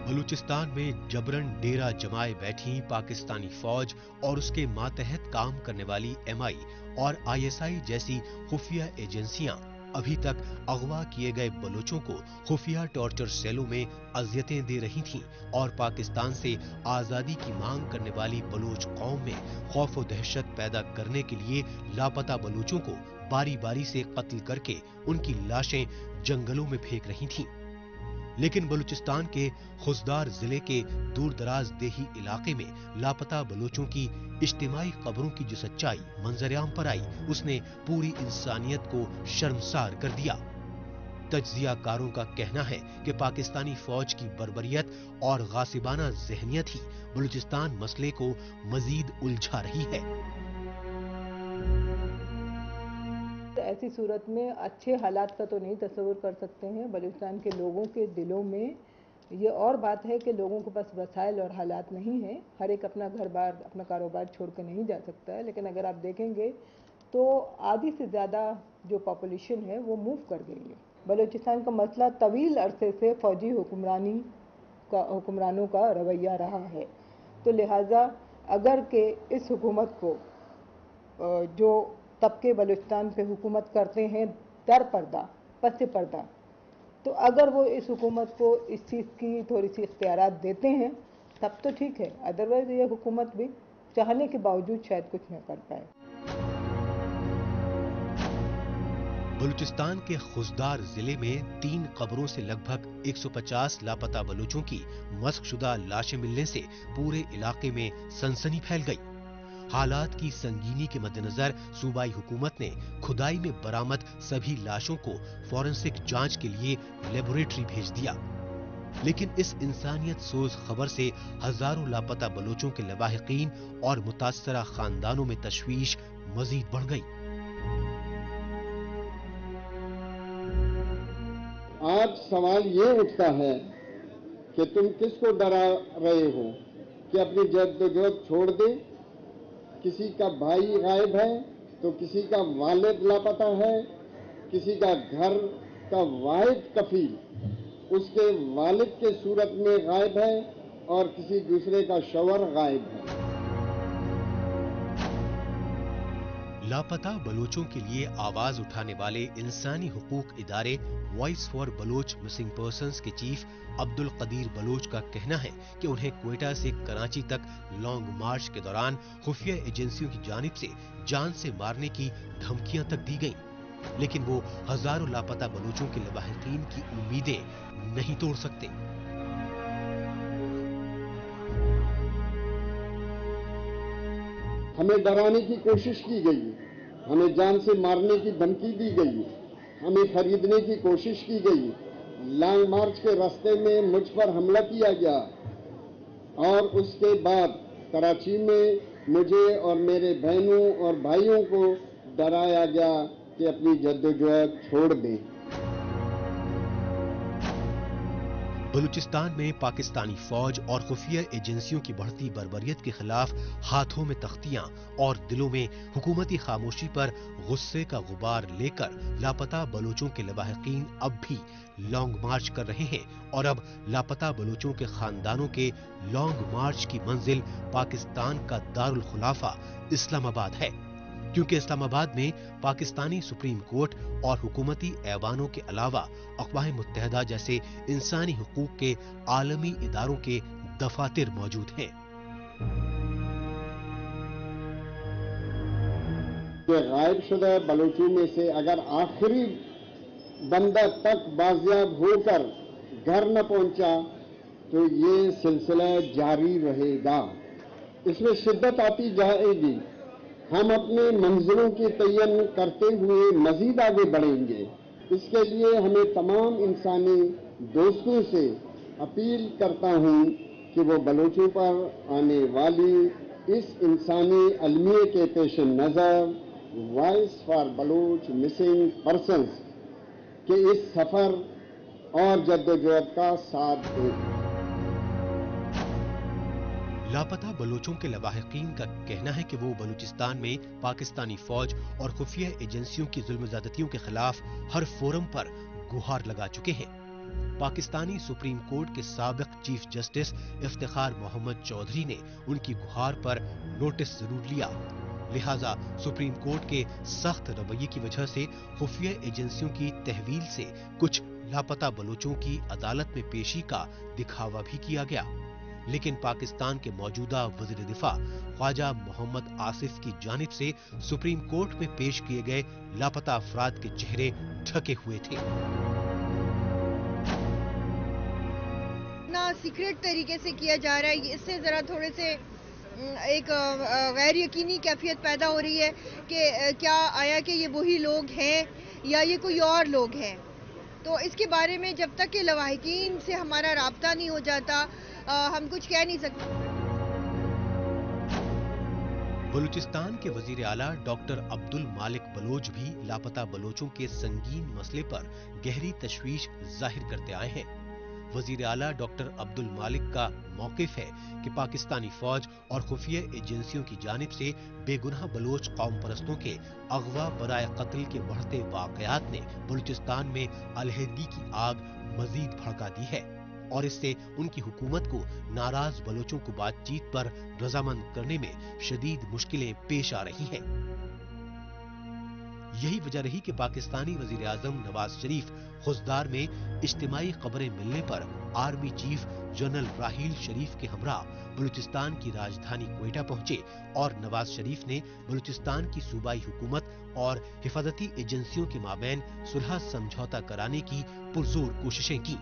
बलूचिस्तान में जबरन डेरा जमाए बैठी पाकिस्तानी फौज और उसके मातहत काम करने वाली एमआई और आईएसआई जैसी खुफिया एजेंसियां अभी तक अगवा किए गए बलोचों को खुफिया टॉर्चर सेलों में अजियतें दे रही थीं और पाकिस्तान से आजादी की मांग करने वाली बलोच कौम में खौफ और दहशत पैदा करने के लिए लापता बलोचों को बारी बारी से कत्ल करके उनकी लाशें जंगलों में फेंक रही थीं। लेकिन बलूचिस्तान के खुजदार जिले के दूर दराज देही इलाके में लापता बलोचों की इज्तिमाई कब्रों की जो सच्चाई मंजरेआम पर आई, उसने पूरी इंसानियत को शर्मसार कर दिया। तज्जियाकारों का कहना है कि पाकिस्तानी फौज की बर्बरियत और गासिबाना ज़हनियत ही बलूचिस्तान मसले को मजीद उलझा रही है। ऐसी सूरत में अच्छे हालात का तो नहीं तस्वुर कर सकते हैं। बलूचिस्तान के लोगों के दिलों में ये और बात है कि लोगों के पास वसाइल और हालात नहीं है। हर एक अपना घर बार अपना कारोबार छोड़ कर नहीं जा सकता है। लेकिन अगर आप देखेंगे तो आधी से ज़्यादा जो पॉपुलेशन है वो मूव कर गई है। बलूचिस्तान का मसला तवील अरसे से फौजी हुक्मरानों का रवैया रहा है। तो लिहाजा अगर के इस हुकूमत को जो तबके बलूचिस्तान पे हुकूमत करते हैं दर पर्दा पस पर्दा, तो अगर वो इस हुकूमत को इस चीज़ की थोड़ी सी इख्तियारात देते हैं तब तो ठीक है, अदरवाइज ये हुकूमत भी चाहने के बावजूद शायद कुछ न कर पाए। बलूचिस्तान के खुजदार जिले में 3 कब्रों से लगभग 150 लापता बलूचों की मस्कशुदा लाशें मिलने से पूरे इलाके में सनसनी फैल गई। हालात की संगीनी के मद्देनजर सूबाई हुकूमत ने खुदाई में बरामद सभी लाशों को फॉरेंसिक जांच के लिए लेबोरेटरी भेज दिया। लेकिन इस इंसानियत सोज खबर से हजारों लापता बलोचों के लवाहिकीन और मुतासरा खानदानों में तशवीश मजीद बढ़ गई। आज सवाल ये उठता है कि तुम किसको डरा रहे हो कि अपनी जद्दोजहद छोड़ दे। किसी का भाई गायब है तो किसी का वालिद लापता है, किसी का घर का वाहिद कफील उसके वालिद के सूरत में गायब है और किसी दूसरे का शौहर गायब है। लापता बलोचों के लिए आवाज उठाने वाले इंसानी हुकूक इदारे voice for Baloch missing persons के चीफ अब्दुल कदीर बलोच का कहना है कि उन्हें क्वेटा से कराची तक लॉन्ग मार्च के दौरान खुफिया एजेंसियों की जानिब से जान से मारने की धमकियां तक दी गईं, लेकिन वो हजारों लापता बलोचों के लवाहिकीन की उम्मीदें नहीं तोड़ सकते। हमें डराने की कोशिश की गई, हमें जान से मारने की धमकी दी गई, हमें खरीदने की कोशिश की गई। लॉन्ग मार्च के रास्ते में मुझ पर हमला किया गया और उसके बाद कराची में मुझे और मेरे बहनों और भाइयों को डराया गया कि अपनी जद्दोजहद छोड़ दें। बलूचिस्तान में पाकिस्तानी फौज और खुफिया एजेंसियों की बढ़ती बर्बरियत के खिलाफ हाथों में तख्तियां और दिलों में हुकूमती खामोशी पर गुस्से का गुबार लेकर लापता बलोचों के लवाहिकीन अब भी लॉन्ग मार्च कर रहे हैं और अब लापता बलोचों के खानदानों के लॉन्ग मार्च की मंजिल पाकिस्तान का दारुल खुलाफा इस्लामाबाद है, क्योंकि इस्लामाबाद में पाकिस्तानी सुप्रीम कोर्ट और हुकूमती ऐवानों के अलावा अक़वाम मुत्तहिदा जैसे इंसानी हुकूक के आलमी इदारों के दफातर मौजूद हैं। गायब शुदा बलोचों में से अगर आखिरी बंदा तक बाजियाब होकर घर न पहुंचा तो ये सिलसिला जारी रहेगा, इसमें शिद्दत आती जाएगी। हम अपने मंजिलों की तयन करते हुए मजीद आगे बढ़ेंगे। इसके लिए हमें तमाम इंसानी दोस्तों से अपील करता हूं कि वो बलोचों पर आने वाली इस इंसानी अलमिये के पेश नज़र voice for Baloch missing persons के इस सफर और जद्दोजहद का साथ दें। लापता बलोचों के लवाहिकीन का कहना है कि वो बलूचिस्तान में पाकिस्तानी फौज और खुफिया एजेंसियों की जुल्म ज़्यादतियों के खिलाफ हर फोरम पर गुहार लगा चुके हैं। پاکستانی سپریم کورٹ کے سابق چیف جسٹس افتخار محمد چودھری نے ان کی گہار پر نوٹس ضرور لیا، لہٰذا سپریم کورٹ کے سخت رویے کی وجہ سے خفیہ ایجنسیوں کی تحویل سے کچھ لاپتہ بلوچوں کی عدالت میں پیشی کا دکھاوا بھی کیا گیا، لیکن پاکستان کے موجودہ وزیر دفاع خواجہ محمد آصف کی جانب سے سپریم کورٹ میں پیش کیے گئے لاپتہ افراد کے چہرے ڈھکے ہوئے تھے۔ سیکریٹ طریقے سے کیا جا رہا ہے، اس سے ذرا تھوڑے سے ایک غیر یقینی کیفیت پیدا ہو رہی ہے کہ کیا آیا کہ یہ وہی لوگ ہیں یا یہ کوئی اور لوگ ہیں۔ تو اس کے بارے میں جب تک کہ لواحقین سے ہمارا رابطہ نہیں ہو جاتا ہم کچھ کہہ نہیں سکتے۔ بلوچستان کے وزیر اعلیٰ ڈاکٹر عبد المالک بلوچ بھی لاپتہ بلوچوں کے سنگین مسئلے پر گہری تشویش ظاہر کرتے آئے ہیں۔ وزیر اعلیٰ ڈاکٹر عبد المالک کا موقف ہے کہ پاکستانی فوج اور خفیہ ایجنسیوں کی جانب سے بے گناہ بلوچ قوم پرستوں کے اغوا برائے قتل کے بڑھتے واقعات نے بلوچستان میں علیحدگی کی آگ مزید بھڑکا دی ہے، اور اس سے ان کی حکومت کو ناراض بلوچوں کو بات چیت پر رضامند کرنے میں شدید مشکلیں پیش آ رہی ہیں۔ یہی وجہ رہی کہ پاکستانی وزیر اعظم نواز شریف خضدار میں اجتماعی خبریں ملنے پر army chief general Raheel Sharif کے ہمراہ بلوچستان کی راجدھانی کوئٹہ پہنچے اور نواز شریف نے بلوچستان کی صوبائی حکومت اور حفاظتی ایجنسیوں کے مابین صلح سمجھوتہ کرانے کی پرزور کوششیں کی۔